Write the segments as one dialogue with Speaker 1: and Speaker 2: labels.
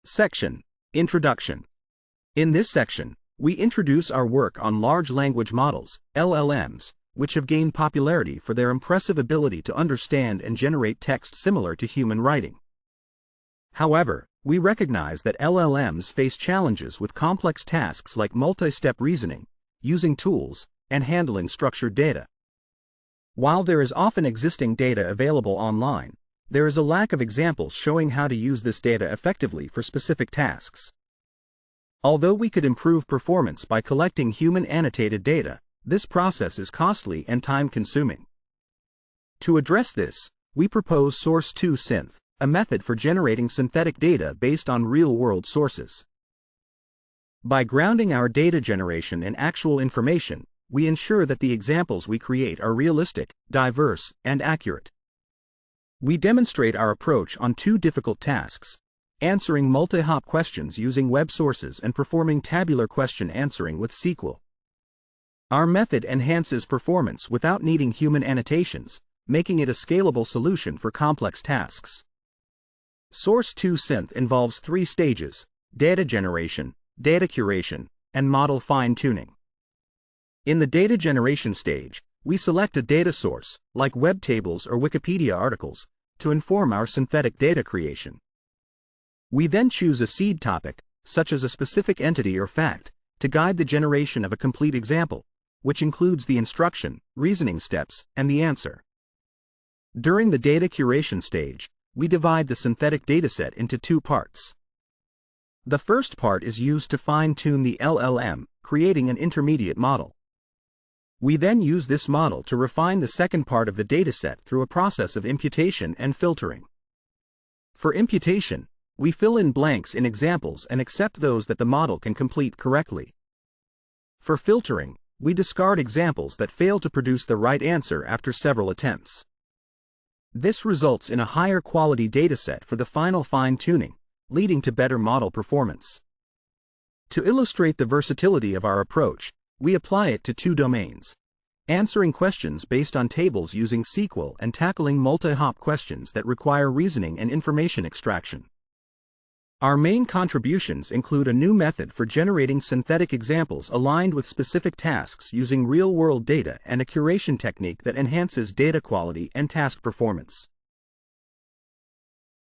Speaker 1: Section: Introduction. In this section, we introduce our work on large language models, LLMs, which have gained popularity for their impressive ability to understand and generate text similar to human writing. However, we recognize that LLMs face challenges with complex tasks like multi-step reasoning, using tools, and handling structured data. While there is often existing data available online, there is a lack of examples showing how to use this data effectively for specific tasks. Although we could improve performance by collecting human annotated data, this process is costly and time-consuming. To address this, we propose Source2Synth, a method for generating synthetic data based on real-world sources. By grounding our data generation in actual information, we ensure that the examples we create are realistic, diverse, and accurate. We demonstrate our approach on two difficult tasks: answering multi-hop questions using web sources and performing tabular question answering with SQL. Our method enhances performance without needing human annotations, making it a scalable solution for complex tasks. Source2Synth involves three stages: data generation, data curation, and model fine-tuning. In the data generation stage, we select a data source, like web tables or Wikipedia articles, to inform our synthetic data creation. We then choose a seed topic, such as a specific entity or fact, to guide the generation of a complete example, which includes the instruction, reasoning steps, and the answer. During the data curation stage, we divide the synthetic dataset into two parts. The first part is used to fine-tune the LLM, creating an intermediate model. We then use this model to refine the second part of the dataset through a process of imputation and filtering. For imputation, we fill in blanks in examples and accept those that the model can complete correctly. For filtering, we discard examples that fail to produce the right answer after several attempts. This results in a higher quality dataset for the final fine-tuning, leading to better model performance. To illustrate the versatility of our approach, we apply it to two domains: answering questions based on tables using SQL and tackling multi-hop questions that require reasoning and information extraction. Our main contributions include a new method for generating synthetic examples aligned with specific tasks using real-world data and a curation technique that enhances data quality and task performance.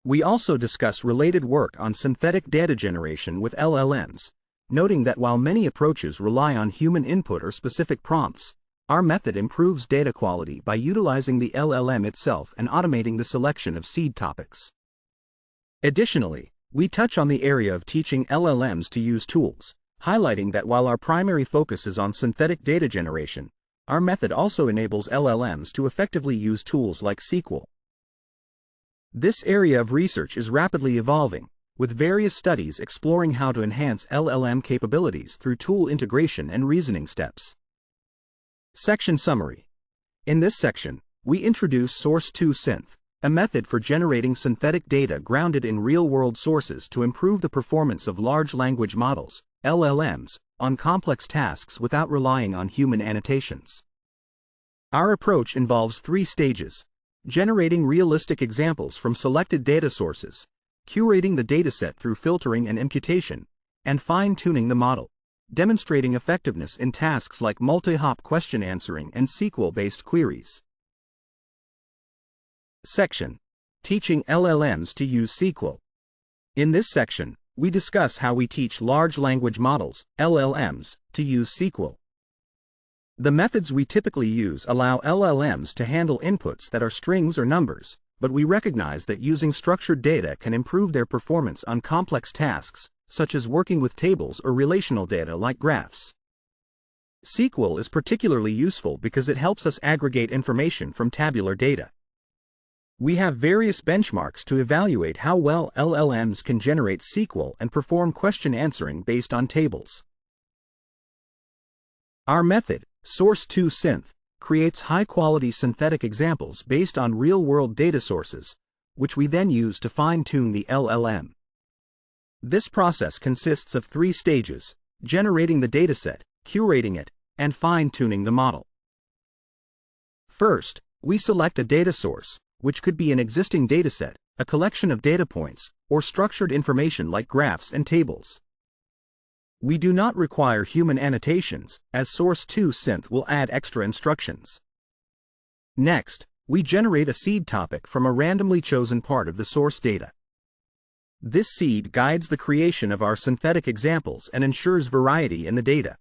Speaker 1: We also discuss related work on synthetic data generation with LLMs, noting that while many approaches rely on human input or specific prompts, our method improves data quality by utilizing the LLM itself and automating the selection of seed topics. Additionally, we touch on the area of teaching LLMs to use tools, highlighting that while our primary focus is on synthetic data generation, our method also enables LLMs to effectively use tools like SQL. This area of research is rapidly evolving, with various studies exploring how to enhance LLM capabilities through tool integration and reasoning steps. Section Summary. In this section, we introduce Source2Synth, a method for generating synthetic data grounded in real-world sources to improve the performance of large language models, LLMs, on complex tasks without relying on human annotations. Our approach involves three stages: generating realistic examples from selected data sources, curating the dataset through filtering and imputation, and fine-tuning the model, demonstrating effectiveness in tasks like multi-hop question answering and SQL-based queries. Section: Teaching LLMs to use SQL. In this section, we discuss how we teach large language models, LLMs, to use SQL. The methods we typically use allow LLMs to handle inputs that are strings or numbers, but we recognize that using structured data can improve their performance on complex tasks, such as working with tables or relational data like graphs. SQL is particularly useful because it helps us aggregate information from tabular data. We have various benchmarks to evaluate how well LLMs can generate SQL and perform question answering based on tables. Our method, Source2Synth, creates high-quality synthetic examples based on real-world data sources, which we then use to fine-tune the LLM. This process consists of three stages: generating the dataset, curating it, and fine-tuning the model. First, we select a data source, which could be an existing dataset, a collection of data points, or structured information like graphs and tables. We do not require human annotations, as Source2Synth will add extra instructions. Next, we generate a seed topic from a randomly chosen part of the source data. This seed guides the creation of our synthetic examples and ensures variety in the data.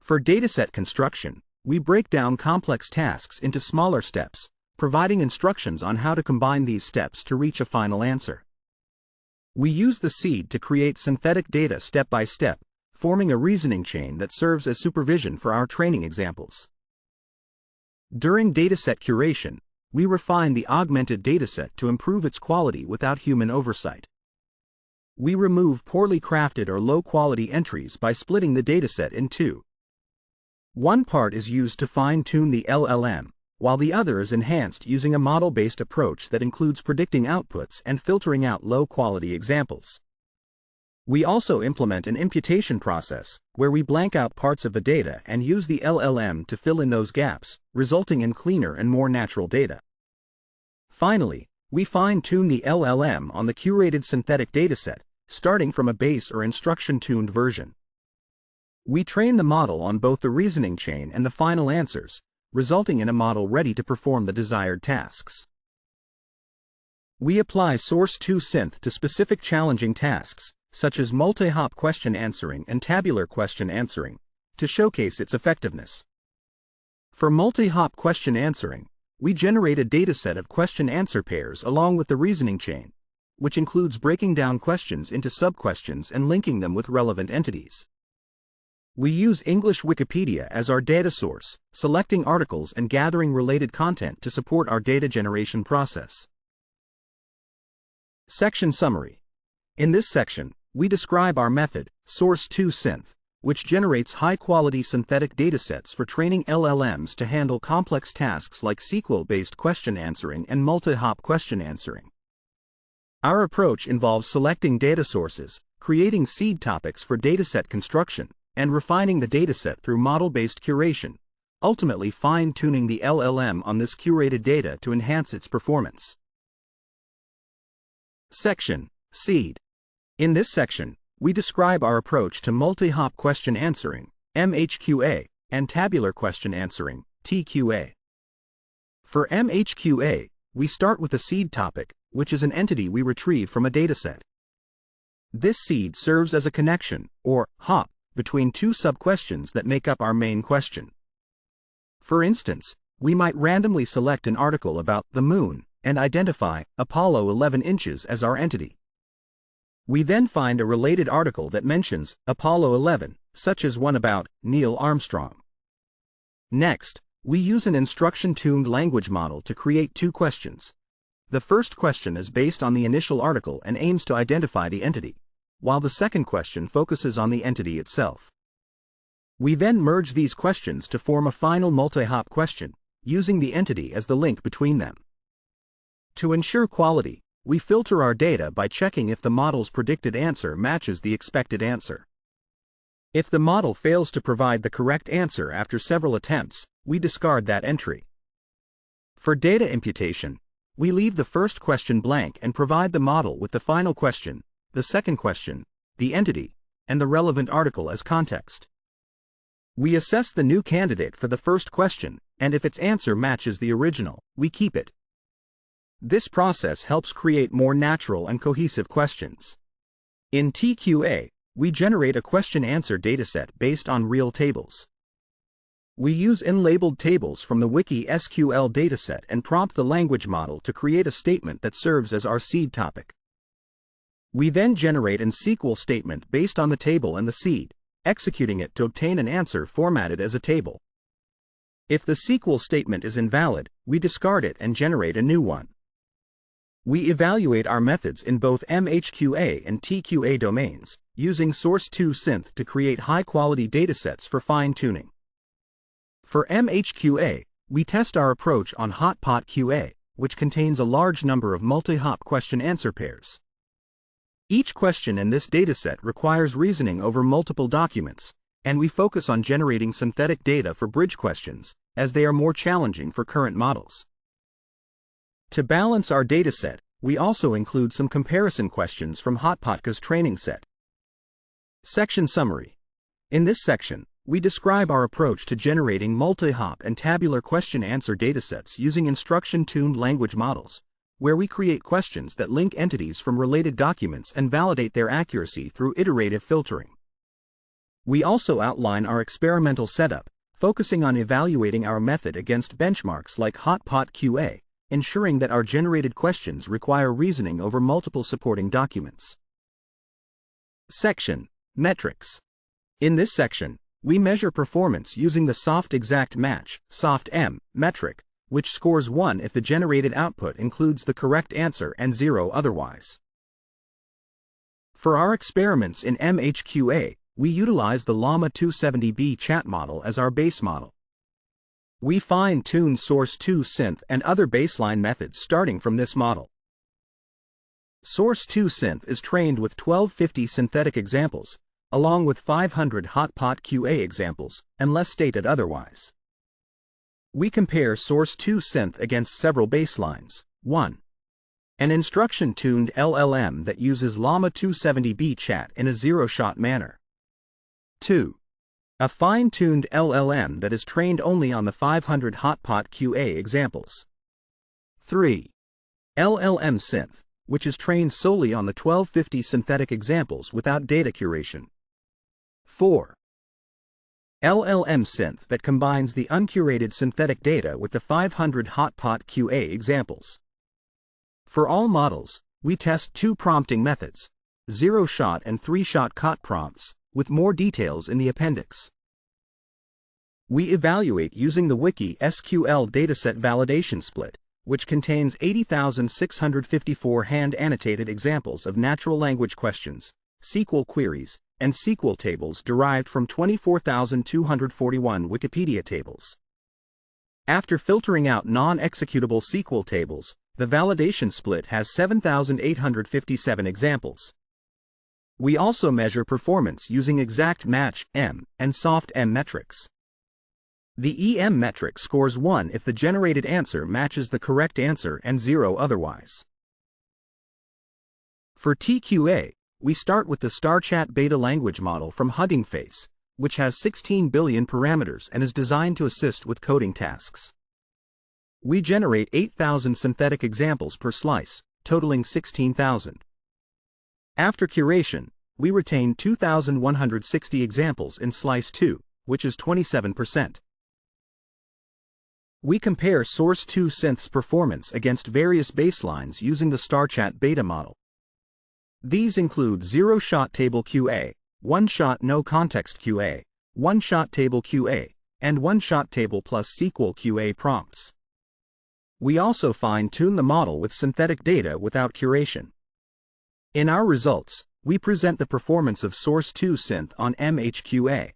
Speaker 1: For dataset construction, we break down complex tasks into smaller steps, providing instructions on how to combine these steps to reach a final answer. We use the seed to create synthetic data step by step, forming a reasoning chain that serves as supervision for our training examples. During dataset curation, we refine the augmented dataset to improve its quality without human oversight. We remove poorly crafted or low-quality entries by splitting the dataset in two. One part is used to fine-tune the LLM, while the other is enhanced using a model-based approach that includes predicting outputs and filtering out low-quality examples. We also implement an imputation process, where we blank out parts of the data and use the LLM to fill in those gaps, resulting in cleaner and more natural data. Finally, we fine-tune the LLM on the curated synthetic dataset, starting from a base or instruction-tuned version. We train the model on both the reasoning chain and the final answers, resulting in a model ready to perform the desired tasks. We apply Source2Synth to specific challenging tasks, such as multi-hop question answering and tabular question answering, to showcase its effectiveness. For multi-hop question answering, we generate a dataset of question-answer pairs along with the reasoning chain, which includes breaking down questions into sub-questions and linking them with relevant entities. We use English Wikipedia as our data source, selecting articles and gathering related content to support our data generation process. Section Summary. In this section, we describe our method, Source2Synth, which generates high-quality synthetic datasets for training LLMs to handle complex tasks like SQL-based question answering and multi-hop question answering. Our approach involves selecting data sources, creating seed topics for dataset construction, and refining the dataset through model-based curation, ultimately fine-tuning the LLM on this curated data to enhance its performance. Section Seed. In this section, we describe our approach to multi-hop question answering, MHQA, and tabular question answering, TQA. For MHQA, we start with a seed topic, which is an entity we retrieve from a dataset. This seed serves as a connection, or hop, between two sub-questions that make up our main question. For instance, we might randomly select an article about the Moon and identify Apollo 11 inches as our entity. We then find a related article that mentions Apollo 11, such as one about Neil Armstrong. Next, we use an instruction-tuned language model to create two questions. The first question is based on the initial article and aims to identify the entity, while the second question focuses on the entity itself. We then merge these questions to form a final multi-hop question, using the entity as the link between them. To ensure quality, we filter our data by checking if the model's predicted answer matches the expected answer. If the model fails to provide the correct answer after several attempts, we discard that entry. For data imputation, we leave the first question blank and provide the model with the final question, the second question, the entity, and the relevant article as context. We assess the new candidate for the first question, and if its answer matches the original, we keep it. This process helps create more natural and cohesive questions. In TQA, we generate a question-answer dataset based on real tables. We use in-labeled tables from the Wiki SQL dataset and prompt the language model to create a statement that serves as our seed topic. We then generate an SQL statement based on the table and the seed, executing it to obtain an answer formatted as a table. If the SQL statement is invalid, we discard it and generate a new one. We evaluate our methods in both MHQA and TQA domains, using Source2Synth to create high-quality datasets for fine-tuning. For MHQA, we test our approach on Hotpot QA, which contains a large number of multi-hop question-answer pairs. Each question in this dataset requires reasoning over multiple documents, and we focus on generating synthetic data for bridge questions, as they are more challenging for current models. To balance our dataset, we also include some comparison questions from Hotpotca's training set. Section Summary. In this section, we describe our approach to generating multi-hop and tabular question-answer datasets using instruction-tuned language models, where we create questions that link entities from related documents and validate their accuracy through iterative filtering. We also outline our experimental setup, focusing on evaluating our method against benchmarks like Hotpot-QA, ensuring that our generated questions require reasoning over multiple supporting documents. Section Metrics. In this section, we measure performance using the Soft Exact Match (SoftM) metric, which scores 1 if the generated output includes the correct answer and 0 otherwise. For our experiments in MHQA, we utilize the Llama 270B chat model as our base model. We fine-tune Source2Synth and other baseline methods starting from this model. Source2Synth is trained with 1250 synthetic examples, along with 500 Hotpot-QA examples, unless stated otherwise. We compare Source2Synth against several baselines. 1. An instruction-tuned LLM that uses Llama 270B chat in a zero-shot manner. 2. A fine-tuned LLM that is trained only on the 500 Hotpot-QA examples. 3. LLM Synth, which is trained solely on the 1250 synthetic examples without data curation. 4. LLM Synth that combines the uncurated synthetic data with the 500 Hotpot-QA examples. For all models, we test 2 prompting methods, zero-shot and 3-shot COT prompts, with more details in the appendix. We evaluate using the Wiki SQL dataset validation split, which contains 80,654 hand-annotated examples of natural language questions, SQL queries, and SQL tables derived from 24,241 Wikipedia tables. After filtering out non-executable SQL tables, the validation split has 7,857 examples. We also measure performance using Exact Match (M) and SoftM metrics. The EM metric scores 1 if the generated answer matches the correct answer and 0 otherwise. For TQA, we start with the StarChat beta language model from Hugging Face, which has 16 billion parameters and is designed to assist with coding tasks. We generate 8,000 synthetic examples per slice, totaling 16,000. After curation, we retain 2,160 examples in slice 2, which is 27%. We compare Source2Synth's performance against various baselines using the StarChat beta model. These include zero-shot table QA, one-shot no-context QA, one-shot table QA, and one-shot table plus SQL QA prompts. We also fine-tune the model with synthetic data without curation. In our results, we present the performance of Source2Synth on MHQA.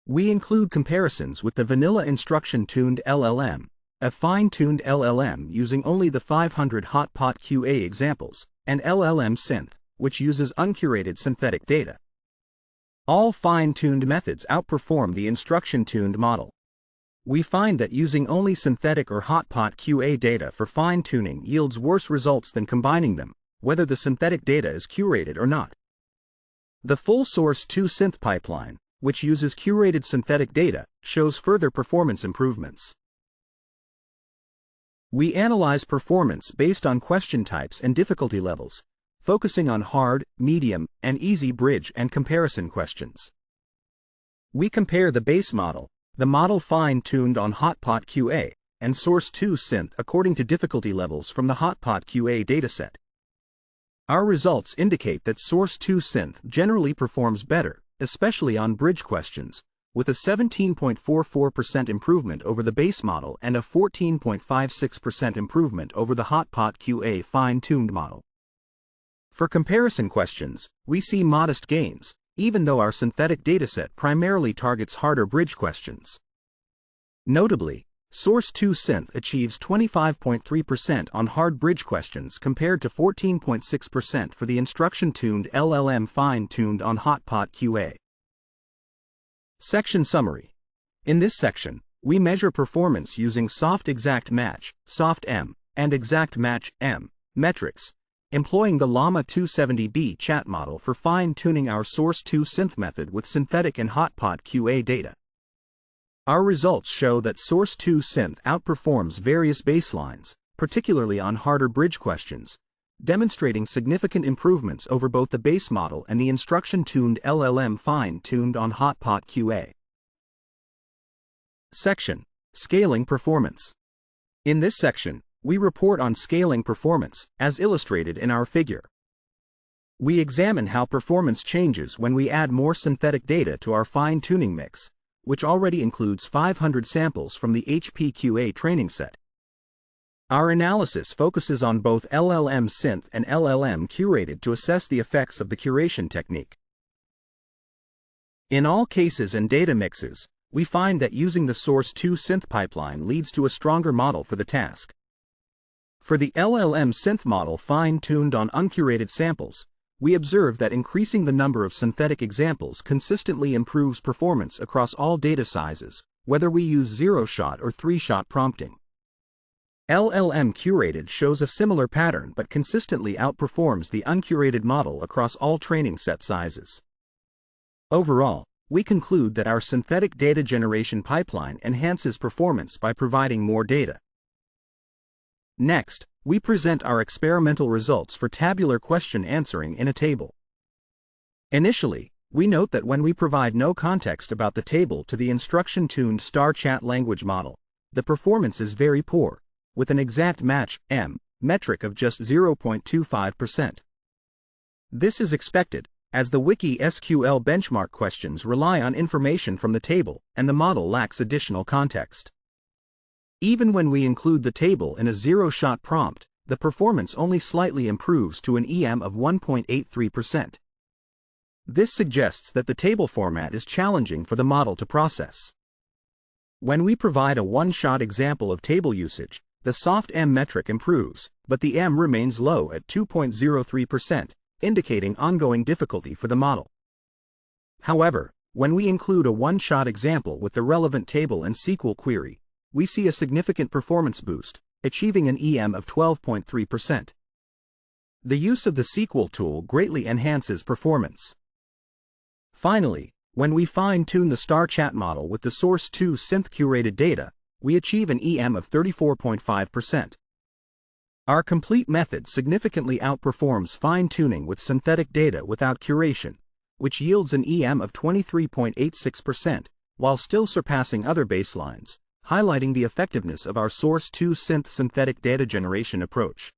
Speaker 1: We include comparisons with the vanilla instruction-tuned LLM, a fine-tuned LLM using only the 500 Hotpot-QA examples, and LLM Synth, which uses uncurated synthetic data. All fine-tuned methods outperform the instruction-tuned model. We find that using only synthetic or Hotpot-QA data for fine-tuning yields worse results than combining them, whether the synthetic data is curated or not. The full Source2Synth pipeline, which uses curated synthetic data, shows further performance improvements. We analyze performance based on question types and difficulty levels, focusing on hard, medium, and easy bridge and comparison questions. We compare the base model, the model fine-tuned on Hotpot-QA, and Source2Synth according to difficulty levels from the Hotpot-QA dataset. Our results indicate that Source2Synth generally performs better, especially on bridge questions, with a 17.44% improvement over the base model and a 14.56% improvement over the Hotpot-QA fine-tuned model. For comparison questions, we see modest gains, even though our synthetic dataset primarily targets harder bridge questions. Notably, Source2Synth achieves 25.3% on hard bridge questions compared to 14.6% for the instruction-tuned LLM fine-tuned on Hotpot-QA. Section Summary. In this section, we measure performance using Soft Exact Match (SoftM) and Exact Match (M) metrics, employing the Llama 270B chat model for fine-tuning our Source2Synth method with synthetic and hotpot QA data. Our results show that Source2Synth outperforms various baselines, particularly on harder bridge questions, demonstrating significant improvements over both the base model and the instruction-tuned LLM fine-tuned on hotpot QA. Section: Scaling Performance. In this section, we report on scaling performance, as illustrated in our figure. We examine how performance changes when we add more synthetic data to our fine-tuning mix, which already includes 500 samples from the HPQA training set. Our analysis focuses on both LLM Synth and LLM Curated to assess the effects of the curation technique. In all cases and data mixes, we find that using the Source2Synth pipeline leads to a stronger model for the task. For the LLM Synth model fine-tuned on uncurated samples, we observe that increasing the number of synthetic examples consistently improves performance across all data sizes, whether we use zero-shot or three-shot prompting. LLM Curated shows a similar pattern but consistently outperforms the uncurated model across all training set sizes. Overall, we conclude that our synthetic data generation pipeline enhances performance by providing more data. Next, we present our experimental results for tabular question answering in a table. Initially, we note that when we provide no context about the table to the instruction-tuned StarChat language model, the performance is very poor, with an exact match metric of just 0.25%. This is expected, as the Wiki SQL benchmark questions rely on information from the table and the model lacks additional context. Even when we include the table in a zero-shot prompt, the performance only slightly improves to an EM of 1.83%. This suggests that the table format is challenging for the model to process. When we provide a one-shot example of table usage, the soft M metric improves, but the M remains low at 2.03%, indicating ongoing difficulty for the model. However, when we include a one-shot example with the relevant table and SQL query, we see a significant performance boost, achieving an EM of 12.3%. The use of the SQL tool greatly enhances performance. Finally, when we fine-tune the StarChat model with the Source2Synth curated data, we achieve an EM of 34.5%. Our complete method significantly outperforms fine-tuning with synthetic data without curation, which yields an EM of 23.86%, while still surpassing other baselines, highlighting the effectiveness of our Source2Synth synthetic data generation approach.